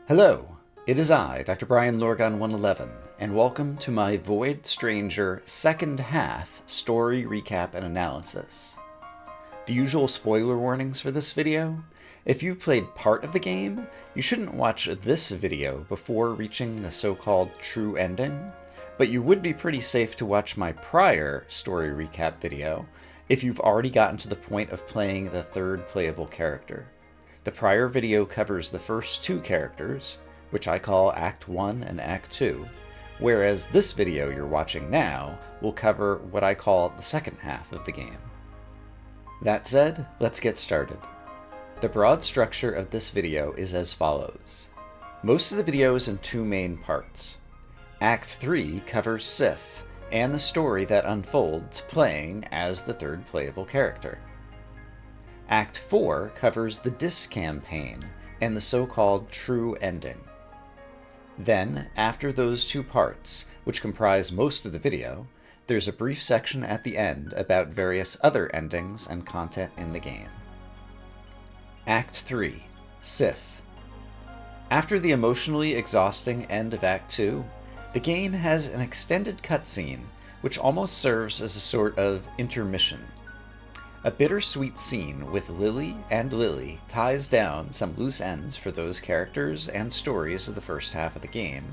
Hello, it is I, Dr. Brian Lorgon 111, and welcome to my Void Stranger second half story recap and analysis. The usual spoiler warnings for this video: if you've played part of the game, you shouldn't watch this video before reaching the so-called true ending, but you would be pretty safe to watch my prior story recap video if you've already gotten to the point of playing the third playable character. The prior video covers the first two characters, which I call Act 1 and Act 2, whereas this video you're watching now will cover what I call the second half of the game. That said, let's get started. The broad structure of this video is as follows. Most of the video is in two main parts. Act 3 covers Sif and the story that unfolds playing as the third playable character. Act 4 covers the Dis campaign and the so-called true ending. Then, after those two parts, which comprise most of the video, there's a brief section at the end about various other endings and content in the game. Act 3, Sif. After the emotionally exhausting end of Act 2, the game has an extended cutscene which almost serves as a sort of intermission. A bittersweet scene with Lily and Lily ties down some loose ends for those characters and stories of the first half of the game,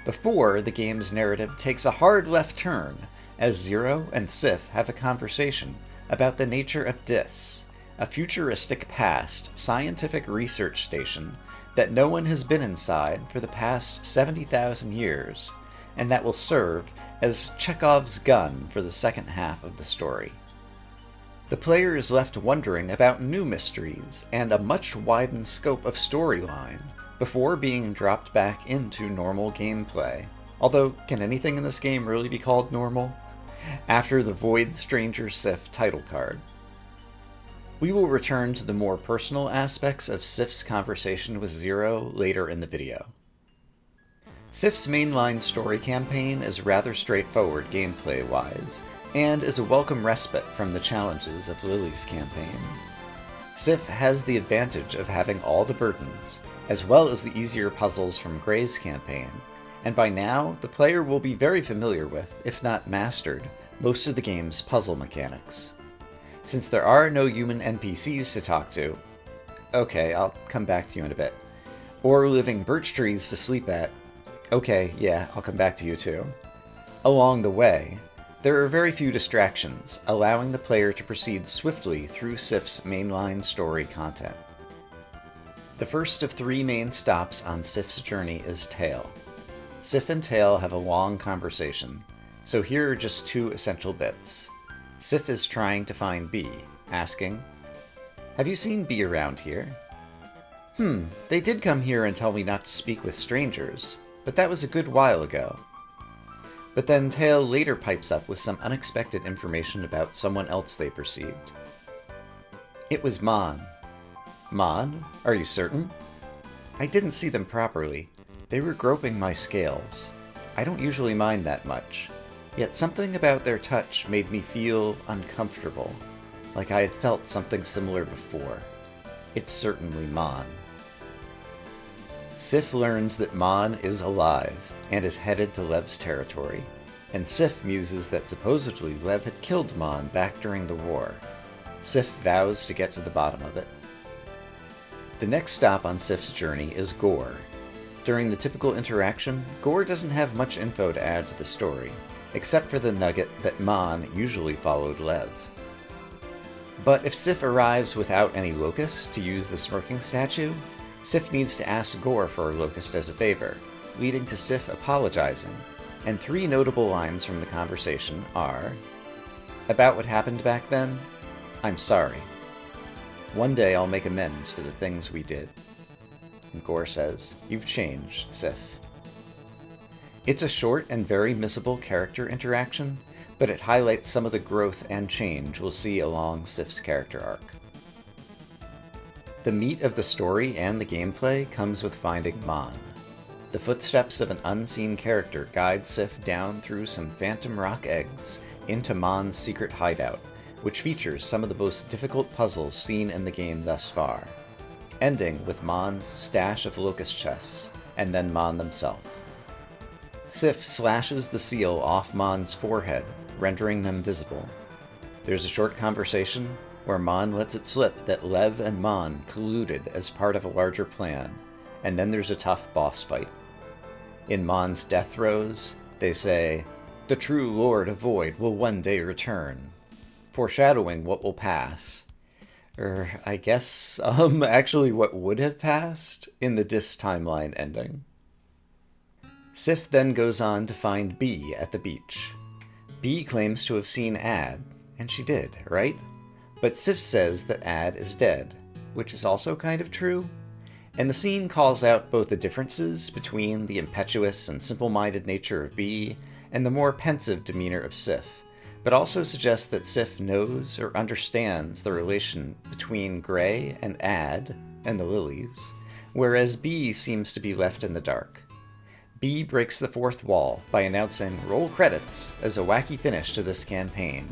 before the game's narrative takes a hard left turn as Zero and Sif have a conversation about the nature of Dis, a futuristic past scientific research station that no one has been inside for the past 70,000 years, and that will serve as Chekhov's gun for the second half of the story. The player is left wondering about new mysteries and a much widened scope of storyline before being dropped back into normal gameplay. Although, can anything in this game really be called normal? After the Void Stranger Sif title card. We will return to the more personal aspects of Sif's conversation with Zero later in the video. Sif's mainline story campaign is rather straightforward gameplay-wise, and is a welcome respite from the challenges of Lily's campaign. Sif has the advantage of having all the burdens, as well as the easier puzzles from Gray's campaign, and by now the player will be very familiar with, if not mastered, most of the game's puzzle mechanics. Since there are no human NPCs to talk to, okay, I'll come back to you in a bit, or living birch trees to sleep at, okay, yeah, I'll come back to you too. Along the way, there are very few distractions, allowing the player to proceed swiftly through Sif's mainline story content. The first of three main stops on Sif's journey is Tail. Sif and Tail have a long conversation, so here are just two essential bits. Sif is trying to find Bee, asking, "Have you seen Bee around here?" They did come here and tell me not to speak with strangers, but that was a good while ago." But then Tail later pipes up with some unexpected information about someone else they perceived. "It was Mon." "Mon? Are you certain?" "I didn't see them properly. They were groping my scales. I don't usually mind that much. Yet something about their touch made me feel uncomfortable, like I had felt something similar before. It's certainly Mon." Sif learns that Mon is alive and is headed to Lev's territory, and Sif muses that supposedly Lev had killed Mon back during the war. Sif vows to get to the bottom of it. The next stop on Sif's journey is Gore. During the typical interaction, Gore doesn't have much info to add to the story, except for the nugget that Mon usually followed Lev. But if Sif arrives without any locust to use the smirking statue, Sif needs to ask Gore for a locust as a favor, leading to Sif apologizing, and three notable lines from the conversation are, "About what happened back then? I'm sorry. One day I'll make amends for the things we did." And Gore says, "You've changed, Sif." It's a short and very missable character interaction, but it highlights some of the growth and change we'll see along Sif's character arc. The meat of the story and the gameplay comes with finding Mon. The footsteps of an unseen character guide Sif down through some phantom rock eggs into Mon's secret hideout, which features some of the most difficult puzzles seen in the game thus far. ending with Mon's stash of locust chests, and then Mon themselves. Sif slashes the seal off Mon's forehead, rendering them visible. There's a short conversation where Mon lets it slip that Lev and Mon colluded as part of a larger plan, and then there's a tough boss fight. In Mon's death throes, they say, "The true Lord of Void will one day return," foreshadowing what will pass. I guess, actually what would have passed in the Dis timeline ending. Sif then goes on to find B at the beach. B claims to have seen Ad, and she did, right? But Sif says that Ad is dead, which is also kind of true. And the scene calls out both the differences between the impetuous and simple-minded nature of B and the more pensive demeanor of Sif, but also suggests that Sif knows or understands the relation between Gray and Ad and the lilies, whereas B seems to be left in the dark. B breaks the fourth wall by announcing "roll credits" as a wacky finish to this campaign,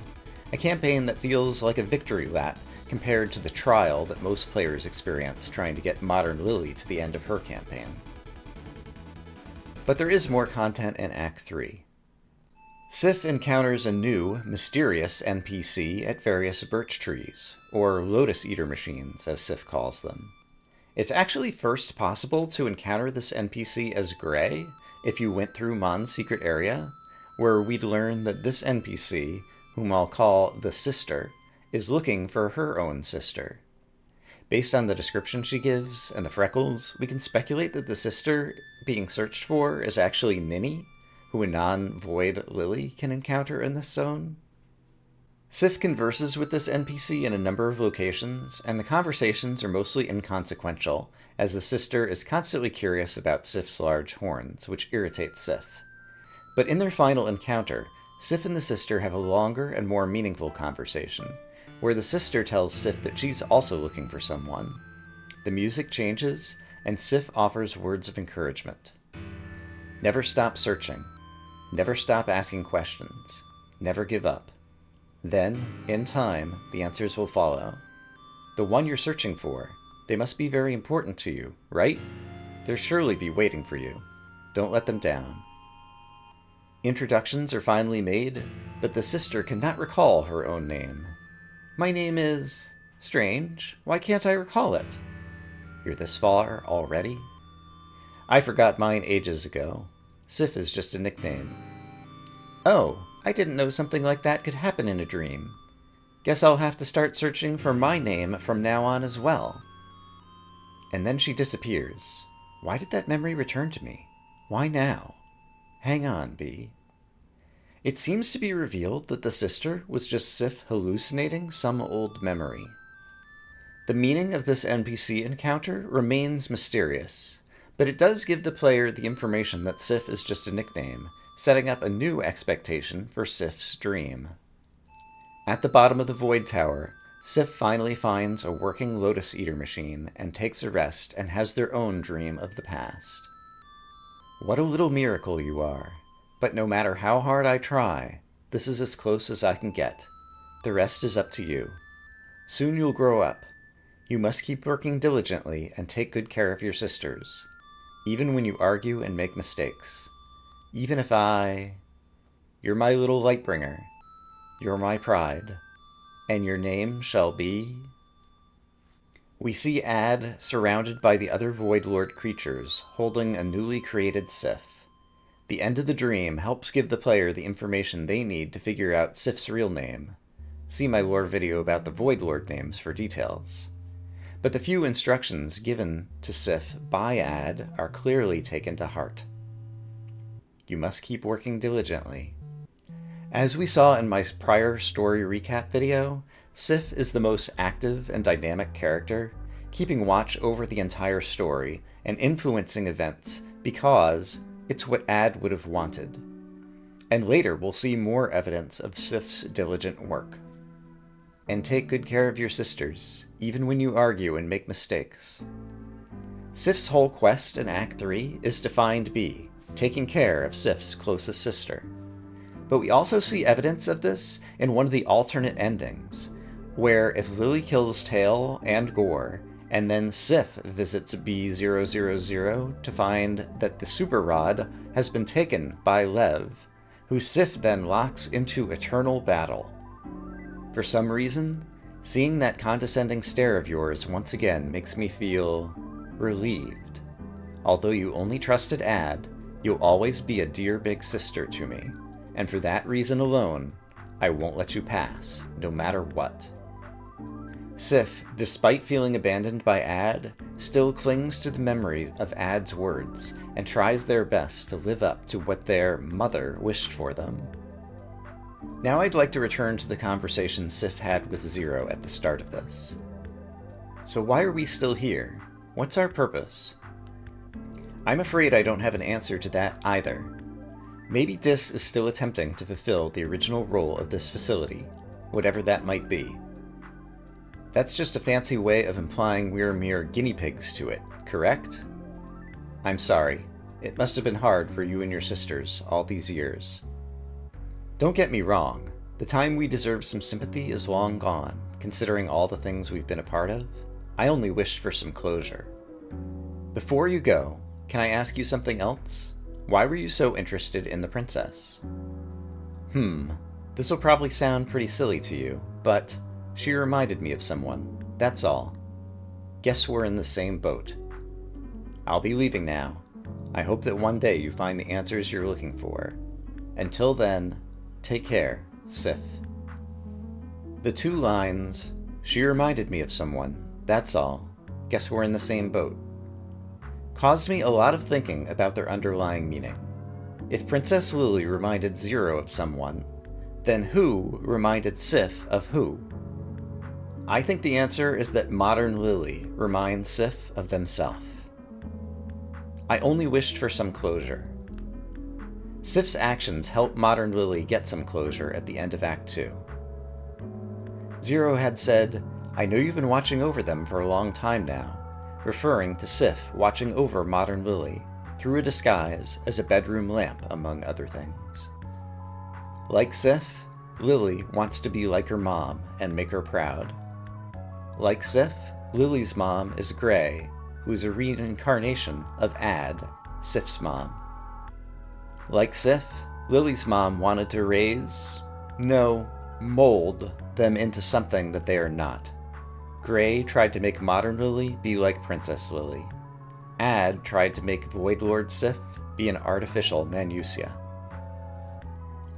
a campaign that feels like a victory lap compared to the trial that most players experience trying to get modern Lily to the end of her campaign. But there is more content in Act 3. Sif encounters a new, mysterious NPC at various birch trees, or Lotus Eater machines, as Sif calls them. It's actually first possible to encounter this NPC as Gray if you went through Mon's secret area, where we'd learn that this NPC, whom I'll call the Sister, is looking for her own sister. Based on the description she gives and the freckles, we can speculate that the sister being searched for is actually Ninny, who a non-void Lily can encounter in this zone. Sif converses with this NPC in a number of locations, and the conversations are mostly inconsequential, as the sister is constantly curious about Sif's large horns, which irritates Sif. But in their final encounter, Sif and the sister have a longer and more meaningful conversation, where the sister tells Sif that she's also looking for someone. The music changes, and Sif offers words of encouragement. Never stop searching. Never stop asking questions. Never give up. Then, in time, the answers will follow. The one you're searching for, they must be very important to you, right? They'll surely be waiting for you. Don't let them down. Introductions are finally made, but the sister cannot recall her own name. My name is... Strange. Why can't I recall it? You're this far already? I forgot mine ages ago. Sif is just a nickname. Oh, I didn't know something like that could happen in a dream. Guess I'll have to start searching for my name from now on as well. And then she disappears. Why did that memory return to me? Why now? Hang on, B. It seems to be revealed that the sister was just Sif hallucinating some old memory. The meaning of this NPC encounter remains mysterious, but it does give the player the information that Sif is just a nickname, setting up a new expectation for Sif's dream. At the bottom of the Void Tower, Sif finally finds a working Lotus Eater machine and takes a rest and has their own dream of the past. What a little miracle you are, but no matter how hard I try, this is as close as I can get. The rest is up to you. Soon you'll grow up. You must keep working diligently and take good care of your sisters, even when you argue and make mistakes. Even if You're my little Lightbringer. You're my pride. And your name shall be... We see Ad surrounded by the other Void Lord creatures, holding a newly created Sif. The end of the dream helps give the player the information they need to figure out Sif's real name. See my lore video about the Void Lord names for details. But the few instructions given to Sif by Ad are clearly taken to heart. You must keep working diligently. As we saw in my prior story recap video, Sif is the most active and dynamic character, keeping watch over the entire story and influencing events because it's what Ad would have wanted. And later we'll see more evidence of Sif's diligent work. And take good care of your sisters, even when you argue and make mistakes. Sif's whole quest in Act 3 is to find B, taking care of Sif's closest sister. But we also see evidence of this in one of the alternate endings, where if Lily kills Tail and Gore, and then Sif visits B000 to find that the super rod has been taken by Lev, who Sif then locks into eternal battle. For some reason, seeing that condescending stare of yours once again makes me feel relieved. Although you only trusted Ad, you'll always be a dear big sister to me, and for that reason alone, I won't let you pass, no matter what. Sif, despite feeling abandoned by Ad, still clings to the memory of Ad's words and tries their best to live up to what their mother wished for them. Now I'd like to return to the conversation Sif had with Zero at the start of this. So why are we still here? What's our purpose? I'm afraid I don't have an answer to that either. Maybe Dis is still attempting to fulfill the original role of this facility, whatever that might be. That's just a fancy way of implying we're mere guinea pigs to it, correct? I'm sorry. It must have been hard for you and your sisters all these years. Don't get me wrong. The time we deserve some sympathy is long gone, considering all the things we've been a part of. I only wished for some closure. Before you go, can I ask you something else? Why were you so interested in the princess? This'll probably sound pretty silly to you, but she reminded me of someone, that's all. Guess we're in the same boat. I'll be leaving now. I hope that one day you find the answers you're looking for. Until then, take care, Sif. The two lines, she reminded me of someone, that's all. Guess we're in the same boat, caused me a lot of thinking about their underlying meaning. If Princess Lily reminded Zero of someone, then who reminded Sif of who? I think the answer is that modern Lily reminds Sif of themselves. I only wished for some closure. Sif's actions help modern Lily get some closure at the end of Act 2. Zero had said, I know you've been watching over them for a long time now, referring to Sif watching over modern Lily through a disguise as a bedroom lamp, among other things. Like Sif, Lily wants to be like her mom and make her proud. Like Sif, Lily's mom is Gray, who's a reincarnation of Ad, Sif's mom. Like Sif, Lily's mom wanted to mold them into something that they are not. Gray tried to make modern Lily be like Princess Lily. Ad tried to make Void Lord Sif be an artificial Manusia.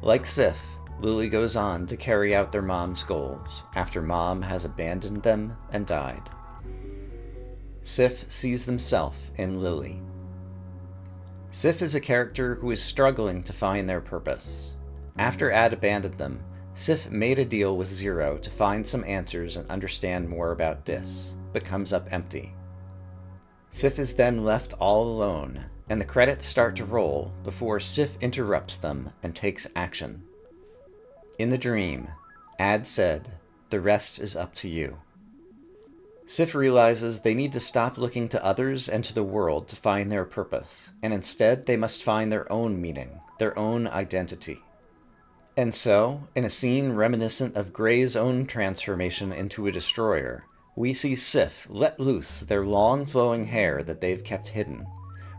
Like Sif, Lily goes on to carry out their mom's goals after mom has abandoned them and died. Sif sees themselves in Lily. Sif is a character who is struggling to find their purpose. After Ad abandoned them, Sif made a deal with Zero to find some answers and understand more about Dis, but comes up empty. Sif is then left all alone, and the credits start to roll before Sif interrupts them and takes action. In the dream, Ad said, "The rest is up to you." Sif realizes they need to stop looking to others and to the world to find their purpose, and instead they must find their own meaning, their own identity. And so, in a scene reminiscent of Gray's own transformation into a destroyer, we see Sif let loose their long flowing hair that they've kept hidden,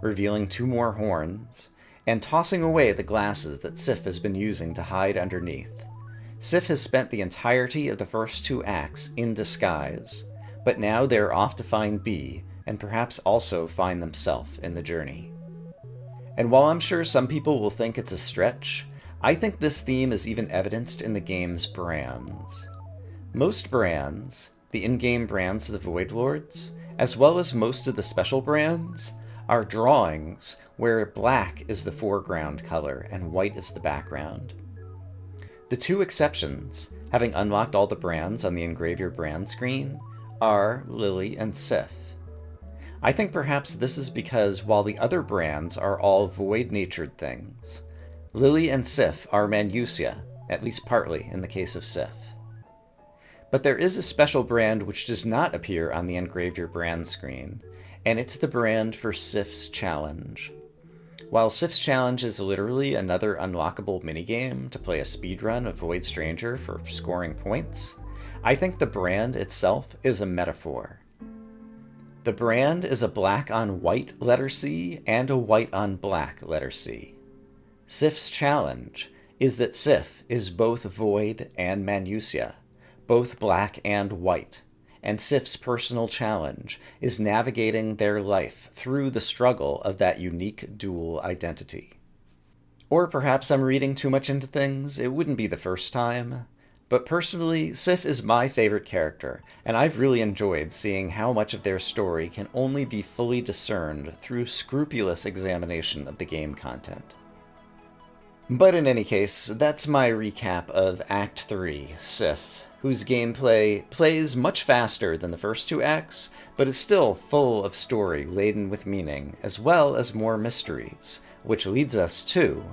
revealing 2 more horns, and tossing away the glasses that Sif has been using to hide underneath. Sif has spent the entirety of the first 2 acts in disguise, but now they're off to find B, and perhaps also find themselves in the journey. And while I'm sure some people will think it's a stretch, I think this theme is even evidenced in the game's brands. Most brands, the in-game brands of the Void Lords, as well as most of the special brands, are drawings where black is the foreground color and white is the background. The 2 exceptions, having unlocked all the brands on the Engrave Your Brand screen, are Lily and Sif. I think perhaps this is because while the other brands are all void-natured things, Lily and Sif are Manusia, at least partly in the case of Sif. But there is a special brand which does not appear on the Engrave Your Brand screen, and it's the brand for Sif's Challenge. While Sif's Challenge is literally another unlockable minigame to play a speedrun of Void Stranger for scoring points, I think the brand itself is a metaphor. The brand is a black on white letter C and a white on black letter C. Sif's challenge is that Sif is both void and Manusya, both black and white, and Sif's personal challenge is navigating their life through the struggle of that unique dual identity. Or perhaps I'm reading too much into things, it wouldn't be the first time. But personally, Sif is my favorite character, and I've really enjoyed seeing how much of their story can only be fully discerned through scrupulous examination of the game content. But in any case, that's my recap of Act 3, Sif, whose gameplay plays much faster than the first two acts, but is still full of story laden with meaning, as well as more mysteries, which leads us to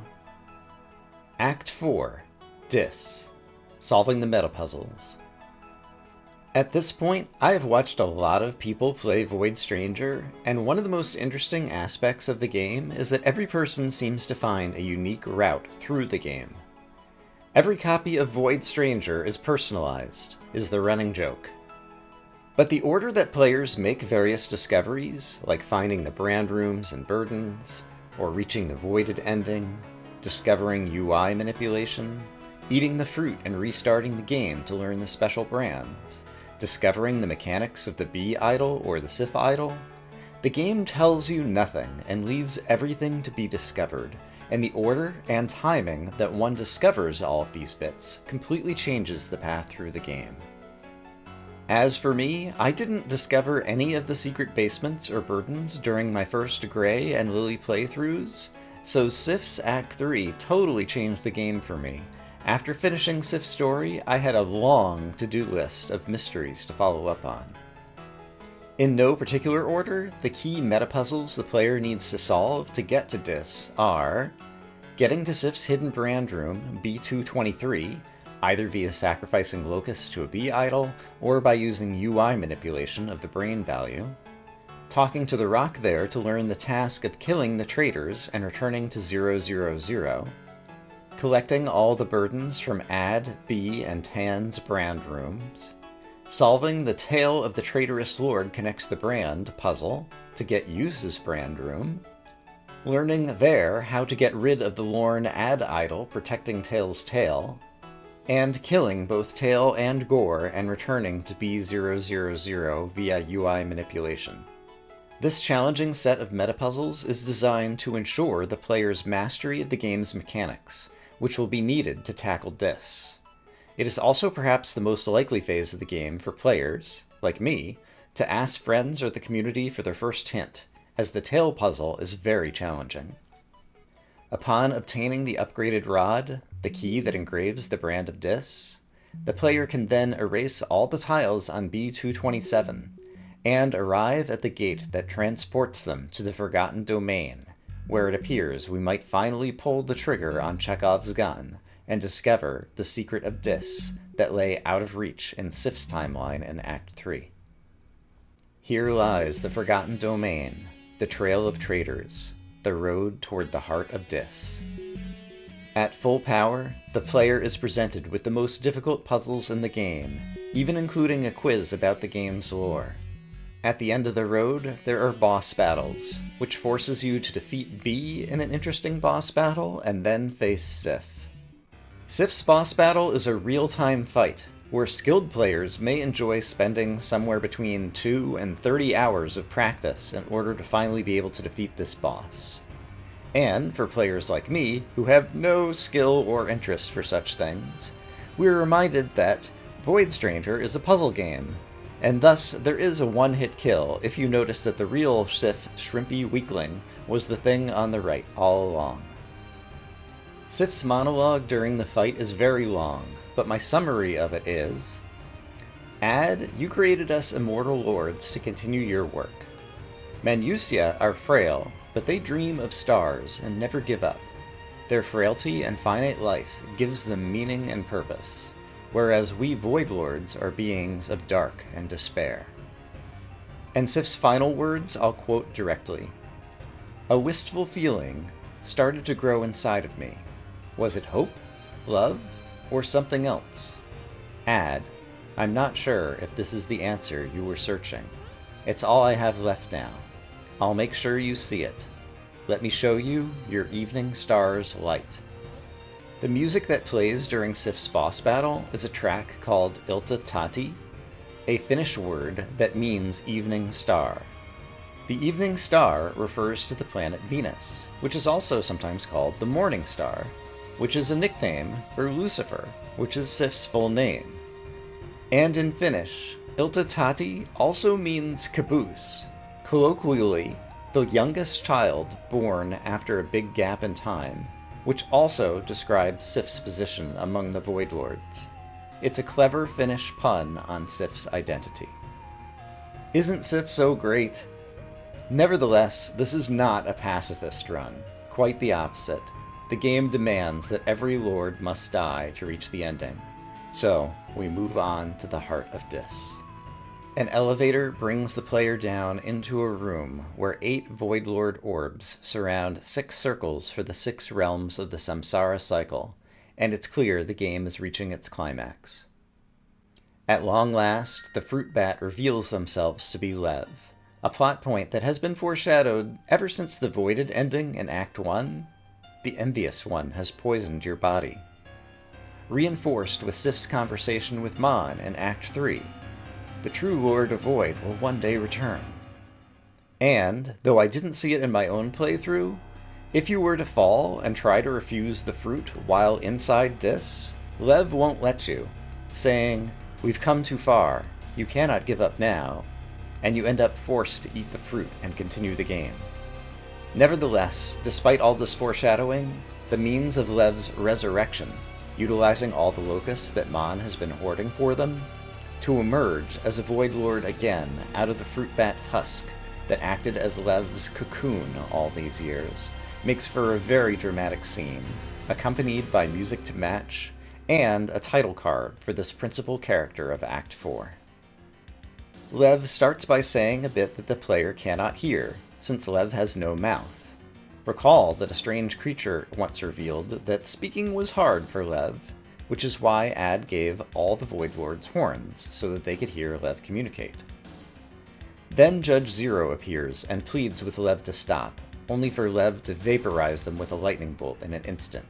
Act 4, Dis. Solving the meta puzzles. At this point, I have watched a lot of people play Void Stranger, and one of the most interesting aspects of the game is that every person seems to find a unique route through the game. Every copy of Void Stranger is personalized, is the running joke. But the order that players make various discoveries, like finding the brand rooms and burdens, or reaching the voided ending, discovering UI manipulation, eating the fruit and restarting the game to learn the special brands, discovering the mechanics of the bee idol or the Sif idol, the game tells you nothing and leaves everything to be discovered, and the order and timing that one discovers all of these bits completely changes the path through the game. As for me, I didn't discover any of the secret basements or burdens during my first Gray and Lily playthroughs, so Sif's Act 3 totally changed the game for me. After finishing Sif's story, I had a long to-do list of mysteries to follow up on. In no particular order, the key meta-puzzles the player needs to solve to get to Dis are getting to Sif's hidden brand room, B223, either via sacrificing locusts to a bee idol or by using UI manipulation of the brain value, talking to the rock there to learn the task of killing the traitors and returning to 000, collecting all the burdens from Ad, Bee, and Tan's brand rooms, solving the Tale of the Traitorous Lord Connects the Brand puzzle to get Yu's brand room, learning there how to get rid of the Lorne Ad idol protecting Tail's tail, and killing both Tail and Gore and returning to B000 via UI manipulation. This challenging set of meta-puzzles is designed to ensure the player's mastery of the game's mechanics, which will be needed to tackle Dis. It is also perhaps the most likely phase of the game for players, like me, to ask friends or the community for their first hint, as the tail puzzle is very challenging. Upon obtaining the upgraded rod, the key that engraves the brand of Dis, the player can then erase all the tiles on B227, and arrive at the gate that transports them to the Forgotten Domain, where it appears we might finally pull the trigger on Chekhov's gun and discover the secret of Dis that lay out of reach in Sif's timeline in Act 3. Here lies the Forgotten Domain, the Trail of Traitors, the road toward the heart of Dis. At full power, the player is presented with the most difficult puzzles in the game, even including a quiz about the game's lore. At the end of the road, there are boss battles, which forces you to defeat Bee in an interesting boss battle and then face Sif. Sif's boss battle is a real-time fight, where skilled players may enjoy spending somewhere between 2 and 30 hours of practice in order to finally be able to defeat this boss. And for players like me, who have no skill or interest for such things, we're reminded that Void Stranger is a puzzle game, and thus there is a one-hit kill if you notice that the real Sif shrimpy weakling was the thing on the right all along. Sif's monologue during the fight is very long, but my summary of it is: Ad, you created us immortal lords to continue your work. Manusya are frail, but they dream of stars and never give up. Their frailty and finite life gives them meaning and purpose, whereas we Void Lords are beings of dark and despair. And Sif's final words I'll quote directly. A wistful feeling started to grow inside of me. Was it hope, love, or something else? Ad, I'm not sure if this is the answer you were searching. It's all I have left now. I'll make sure you see it. Let me show you your evening star's light. The music that plays during Sif's boss battle is a track called Ilta Tati, a Finnish word that means evening star. The evening star refers to the planet Venus, which is also sometimes called the morning star, which is a nickname for Lucifer, which is Sif's full name. And in Finnish, Ilta Tati also means caboose, colloquially, the youngest child born after a big gap in time, which also describes Sif's position among the Void Lords. It's a clever Finnish pun on Sif's identity. Isn't Sif so great? Nevertheless, this is not a pacifist run. Quite the opposite. The game demands that every lord must die to reach the ending. So, we move on to the heart of Dis. An elevator brings the player down into a room where 8 Void Lord orbs surround 6 circles for the 6 realms of the Samsara cycle, and it's clear the game is reaching its climax. At long last, the fruit bat reveals themselves to be Lev, a plot point that has been foreshadowed ever since the Voided ending in Act 1. The Envious One has poisoned your body. Reinforced with Sif's conversation with Mon in Act 3, the true Lord of Void will one day return. And, though I didn't see it in my own playthrough, if you were to fall and try to refuse the fruit while inside Dis, Lev won't let you, saying, "We've come too far, you cannot give up now," and you end up forced to eat the fruit and continue the game. Nevertheless, despite all this foreshadowing, the means of Lev's resurrection, utilizing all the locusts that Mon has been hoarding for them, to emerge as a Void Lord again out of the fruit bat husk that acted as Lev's cocoon all these years, makes for a very dramatic scene, accompanied by music to match, and a title card for this principal character of Act 4. Lev starts by saying a bit that the player cannot hear, since Lev has no mouth. Recall that a strange creature once revealed that speaking was hard for Lev, which is why Ad gave all the Void Lords horns, so that they could hear Lev communicate. Then Judge Zero appears and pleads with Lev to stop, only for Lev to vaporize them with a lightning bolt in an instant.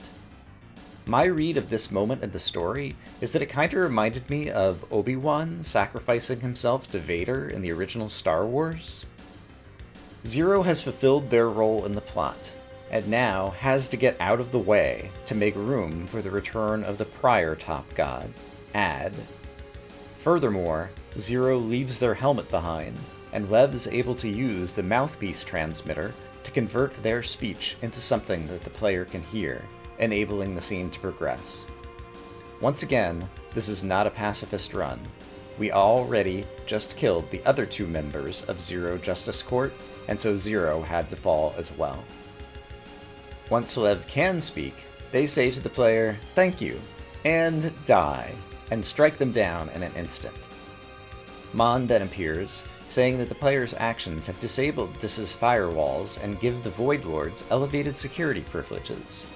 My read of this moment in the story is that it kinda reminded me of Obi-Wan sacrificing himself to Vader in the original Star Wars. Zero has fulfilled their role in the plot, and now has to get out of the way to make room for the return of the prior top god, Ad. Furthermore, Zero leaves their helmet behind, and Lev is able to use the mouthpiece transmitter to convert their speech into something that the player can hear, enabling the scene to progress. Once again, this is not a pacifist run. We already just killed the other 2 members of Zero Justice Court, and so Zero had to fall as well. Once Lev can speak, they say to the player, "Thank you," and die, and strike them down in an instant. Mon then appears, saying that the player's actions have disabled Dis's firewalls and give the Void Lords elevated security privileges.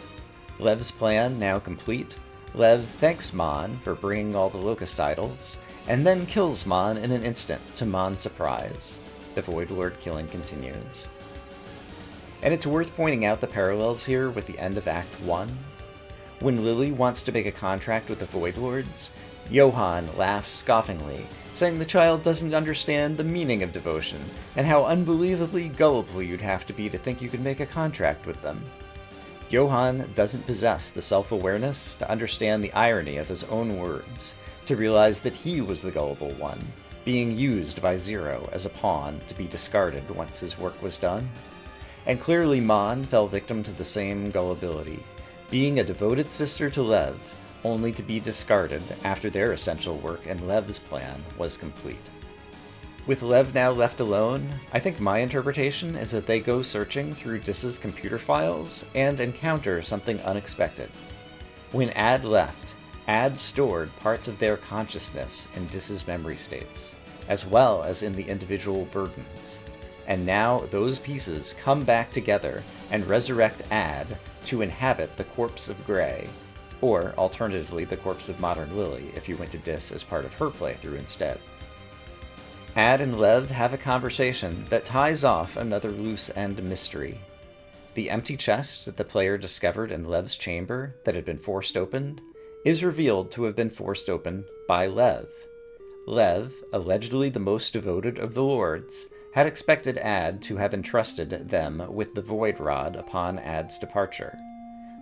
Lev's plan now complete, Lev thanks Mon for bringing all the Locust idols, and then kills Mon in an instant to Mon's surprise. The Void Lord killing continues. And it's worth pointing out the parallels here with the end of Act 1. When Lily wants to make a contract with the Void Lords, Johann laughs scoffingly, saying the child doesn't understand the meaning of devotion, and how unbelievably gullible you'd have to be to think you could make a contract with them. Johann doesn't possess the self-awareness to understand the irony of his own words, to realize that he was the gullible one, being used by Zero as a pawn to be discarded once his work was done. And clearly Mon fell victim to the same gullibility, being a devoted sister to Lev, only to be discarded after their essential work and Lev's plan was complete. With Lev now left alone, I think my interpretation is that they go searching through Dis's computer files and encounter something unexpected. When Ad left, Ad stored parts of their consciousness in Dis's memory states, as well as in the individual burdens. And now those pieces come back together and resurrect Ad to inhabit the corpse of Grey, or alternatively the corpse of modern Lily if you went to Dis as part of her playthrough instead. Ad and Lev have a conversation that ties off another loose end mystery. The empty chest that the player discovered in Lev's chamber that had been forced open is revealed to have been forced open by Lev. Lev, allegedly the most devoted of the lords, had expected Ad to have entrusted them with the Void Rod upon Ad's departure,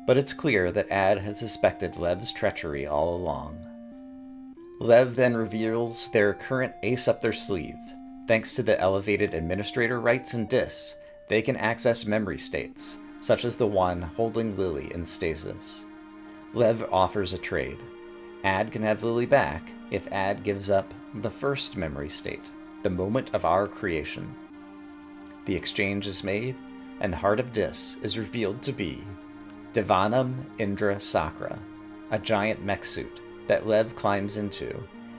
but it's clear that Ad had suspected Lev's treachery all along. Lev then reveals their current ace up their sleeve. Thanks to the elevated administrator rights in Dis, they can access memory states, such as the one holding Lily in stasis. Lev offers a trade. Ad can have Lily back if Ad gives up the first memory state, the moment of our creation. The exchange is made, and the heart of Dis is revealed to be Divanam Indra Sakra, a giant mech suit that Lev climbs into,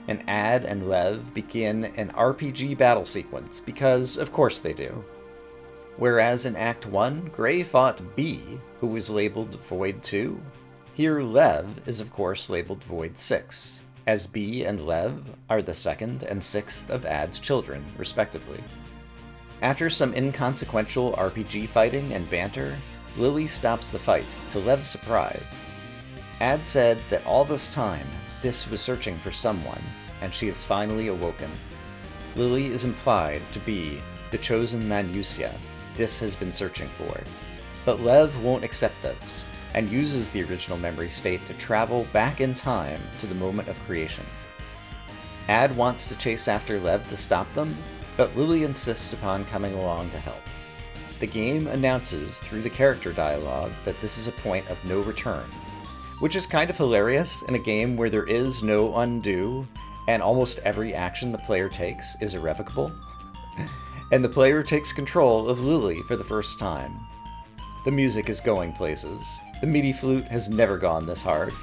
and Ad and Lev begin an RPG battle sequence because, of course, they do. Whereas in Act 1, Gray fought B, who was labeled Void 2, here Lev is of course labeled Void 6, as B and Lev are the second and sixth of Ad's children, respectively. After some inconsequential RPG fighting and banter, Lily stops the fight, to Lev's surprise. Ad said that all this time, Dis was searching for someone, and she is finally awoken. Lily is implied to be the chosen Manusia Dis has been searching for, but Lev won't accept this, and uses the original memory state to travel back in time to the moment of creation. Ad wants to chase after Lev to stop them, but Lily insists upon coming along to help. The game announces through the character dialogue that this is a point of no return, which is kind of hilarious in a game where there is no undo, and almost every action the player takes is irrevocable. And the player takes control of Lily for the first time. The music is going places. The MIDI flute has never gone this hard.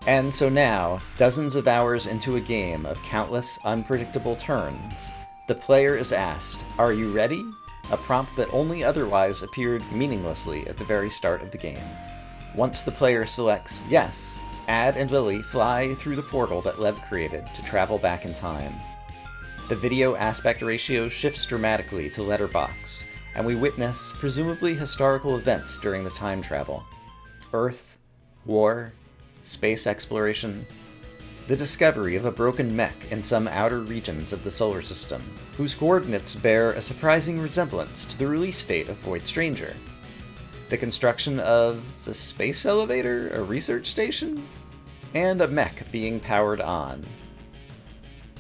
And so now, dozens of hours into a game of countless unpredictable turns, the player is asked, "Are you ready?" A prompt that only otherwise appeared meaninglessly at the very start of the game. Once the player selects yes, Ad and Lily fly through the portal that Lev created to travel back in time. The video aspect ratio shifts dramatically to letterbox, and we witness presumably historical events during the time travel. Earth, war, space exploration, the discovery of a broken mech in some outer regions of the solar system, whose coordinates bear a surprising resemblance to the release date of Void Stranger. The construction of a space elevator, a research station, and a mech being powered on.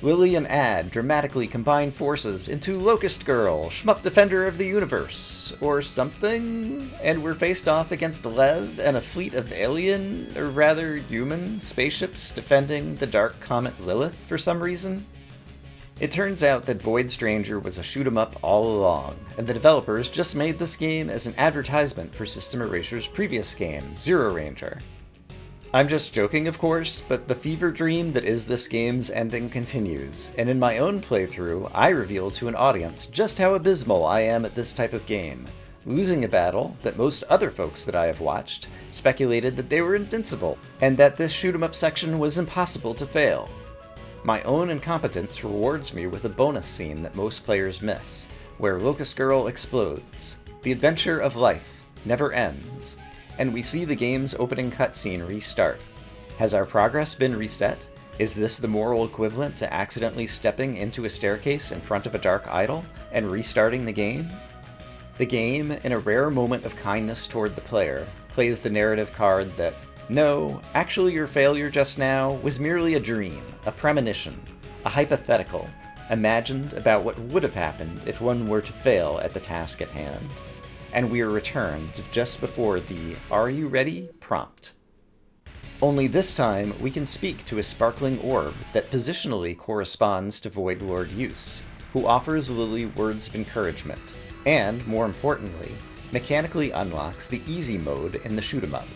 Lily and Ad dramatically combine forces into Locust Girl, Shmup Defender of the Universe, or something, and we're faced off against Lev and a fleet of alien, or rather human, spaceships defending the dark comet Lilith for some reason. It turns out that Void Stranger was a shoot-'em-up all along, and the developers just made this game as an advertisement for System Eraser's previous game, Zero Ranger. I'm just joking, of course, but the fever dream that is this game's ending continues, and in my own playthrough, I reveal to an audience just how abysmal I am at this type of game, losing a battle that most other folks that I have watched speculated that they were invincible, and that this shoot-'em-up section was impossible to fail. My own incompetence rewards me with a bonus scene that most players miss, where Locust Girl explodes. The adventure of life never ends, and we see the game's opening cutscene restart. Has our progress been reset? Is this the moral equivalent to accidentally stepping into a staircase in front of a dark idol and restarting the game? The game, in a rare moment of kindness toward the player, plays the narrative card that, no, actually your failure just now was merely a dream, a premonition, a hypothetical, imagined about what would have happened if one were to fail at the task at hand. And we are returned just before the "Are you ready?" prompt. Only this time, we can speak to a sparkling orb that positionally corresponds to Void Lord Use, who offers Lily words of encouragement, and, more importantly, mechanically unlocks the easy mode in the shoot-'em-up.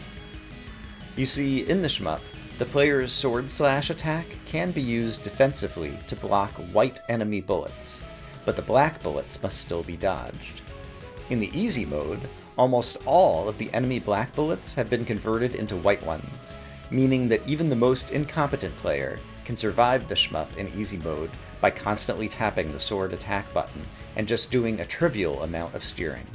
You see, in the shmup, the player's sword/slash attack can be used defensively to block white enemy bullets, but the black bullets must still be dodged. In the easy mode, almost all of the enemy black bullets have been converted into white ones, meaning that even the most incompetent player can survive the shmup in easy mode by constantly tapping the sword attack button and just doing a trivial amount of steering.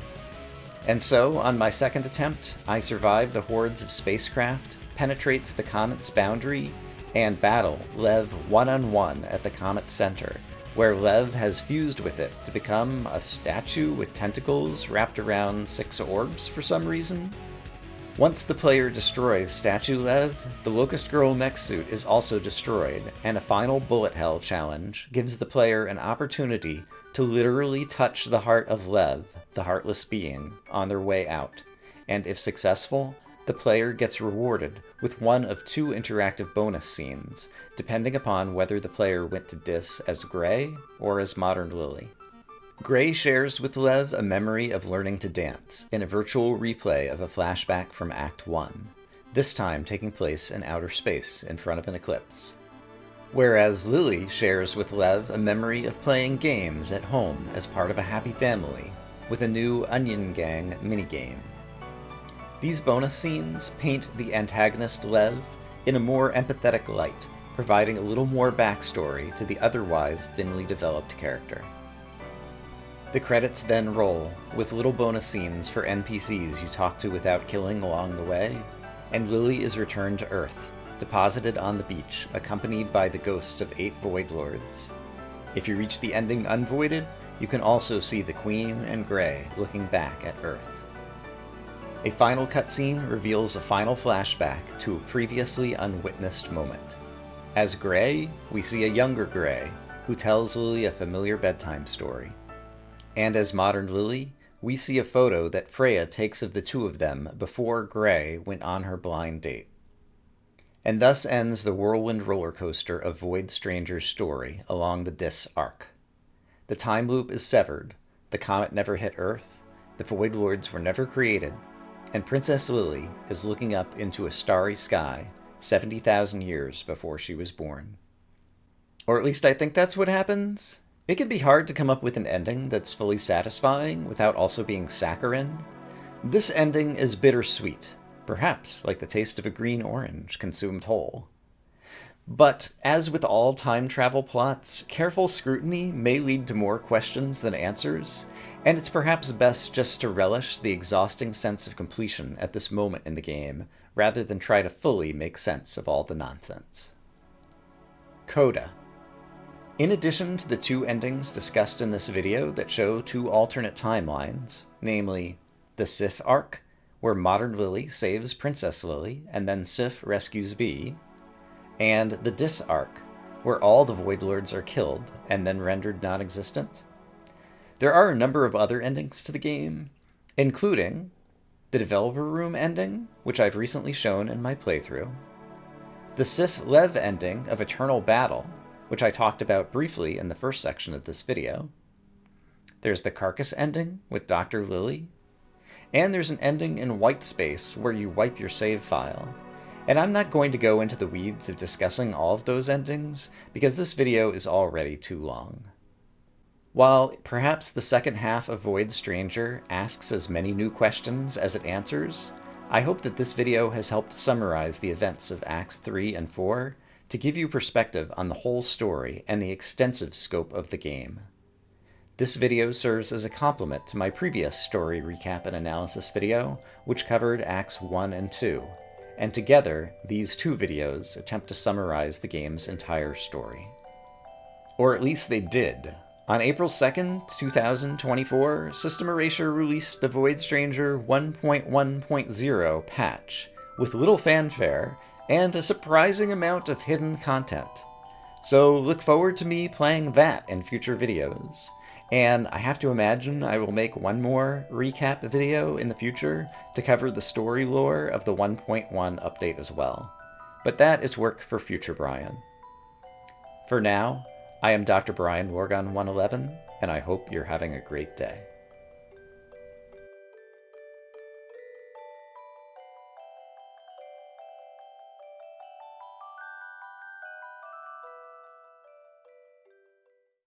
And so, on my second attempt, I survive the hordes of spacecraft, penetrates the comet's boundary, and battle Lev one-on-one at the comet's center, where Lev has fused with it to become a statue with tentacles wrapped around 6 orbs for some reason. Once the player destroys Statue Lev, the Locust Girl mech suit is also destroyed, and a final bullet hell challenge gives the player an opportunity to literally touch the heart of Lev, the heartless being, on their way out, and if successful, the player gets rewarded with one of 2 interactive bonus scenes, depending upon whether the player went to Dis as Gray or as Modern Lily. Gray shares with Lev a memory of learning to dance in a virtual replay of a flashback from Act 1, this time taking place in outer space in front of an eclipse. Whereas Lily shares with Lev a memory of playing games at home as part of a happy family, with a new Onion Gang minigame. These bonus scenes paint the antagonist Lev in a more empathetic light, providing a little more backstory to the otherwise thinly developed character. The credits then roll, with little bonus scenes for NPCs you talk to without killing along the way, and Lily is returned to Earth, deposited on the beach, accompanied by the ghosts of 8 Void Lords. If you reach the ending unvoided, you can also see the Queen and Gray looking back at Earth. A final cutscene reveals a final flashback to a previously unwitnessed moment. As Gray, we see a younger Gray, who tells Lily a familiar bedtime story. And as Modern Lily, we see a photo that Freya takes of the 2 of them before Gray went on her blind date. And thus ends the whirlwind roller coaster of Void Stranger's story along the Dis arc. The time loop is severed, the comet never hit Earth, the Void Lords were never created, and Princess Lily is looking up into a starry sky 70,000 years before she was born. Or at least I think that's what happens. It can be hard to come up with an ending that's fully satisfying without also being saccharine. This ending is bittersweet, perhaps like the taste of a green orange consumed whole. But, as with all time travel plots, careful scrutiny may lead to more questions than answers, and it's perhaps best just to relish the exhausting sense of completion at this moment in the game, rather than try to fully make sense of all the nonsense. Coda. In addition to the 2 endings discussed in this video that show 2 alternate timelines, namely the Sif arc, where Modern Lily saves Princess Lily and then Sif rescues Bee, and the Dis arc, where all the Void Lords are killed and then rendered non-existent, there are a number of other endings to the game, including the Developer Room ending, which I've recently shown in my playthrough, the Sif Lev ending of Eternal Battle, which I talked about briefly in the first section of this video. There's the Carcass ending with Dr. Lily, and there's an ending in White Space where you wipe your save file. And I'm not going to go into the weeds of discussing all of those endings, because this video is already too long. While perhaps the second half of Void Stranger asks as many new questions as it answers, I hope that this video has helped summarize the events of Acts 3 and 4 to give you perspective on the whole story and the extensive scope of the game. This video serves as a complement to my previous story recap and analysis video, which covered Acts 1 and 2, and together, these 2 videos attempt to summarize the game's entire story. Or at least they did. On April 2nd, 2024, System Erasure released the Void Stranger 1.1.0 patch, with little fanfare, and a surprising amount of hidden content. So look forward to me playing that in future videos. And I have to imagine I will make one more recap video in the future to cover the story lore of the 1.1 update as well. But that is work for future Brian. For now, I am Dr. Brian Lorgon 111, and I hope you're having a great day.